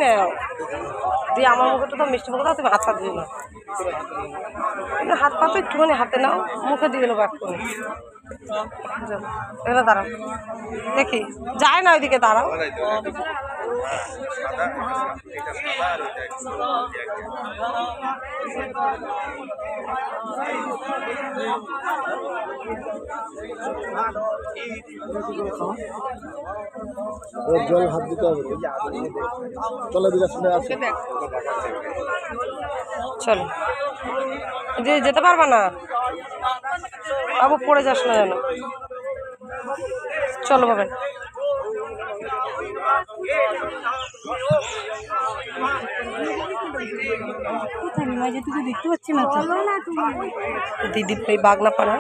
নেও দিয়ে আমার মুখেটা তো মিষ্টি মুখে দাও, তুমি হাত পা দিয়ে নাও, হাত পা তো একটুখানি হাতে নাও, মুখে দিয়ে নেবো এক্ষুনি। এখানে দাঁড়াও, দেখি যায় না ওইদিকে, দাঁড়াও। জল হাত দিতে হবে, চলো দিকে শুনে আছে। চলো যেতে পারবা না বাবু, পড়ে যাস না যেন। চলো বাবা, দেখতে পাচ্ছি না দিদি এই বাগনাপাড়া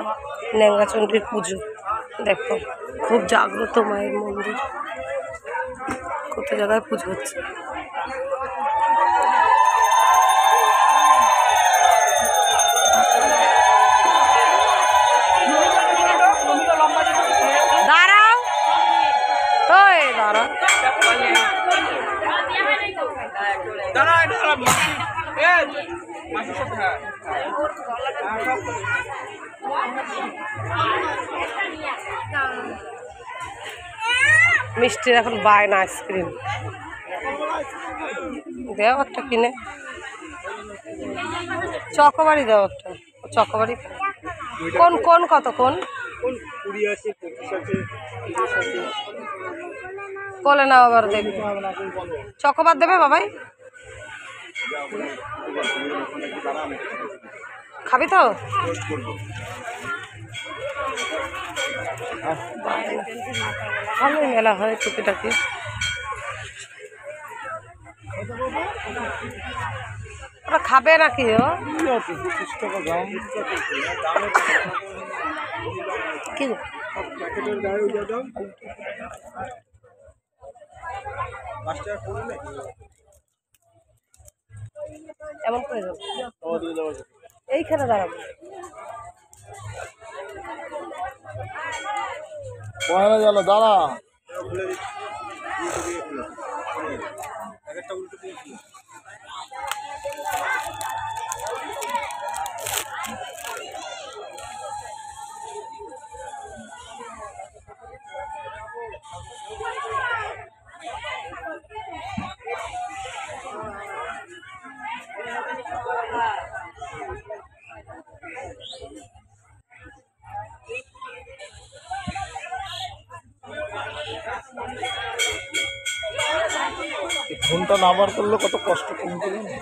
ন্যাংরাচন্দ্রের পুজো। দেখো খুব জাগ্রত মায়ের মন্দির, কত জায়গায় পুজো হচ্ছে। দাঁড়াও, ওই দাঁড়াও, মিষ্টির এখন বায়না আইসক্রিম দেও একটা কিনে, চকোবারি দাও একটা, চকোবারি কোন কোন কত কোন কোলে নাও, আবার দেখবে চকোবার দেবে বাবাই, খাবি তো? ভালোই মেলা হয় টুকিটাকি। ওরা খাবে নাকি? ও কি এমন করে যাবো, এইখানে দাঁড়াবো। দাঁড়া, ফোনটা না বার করলে কত কষ্ট কমছিল না।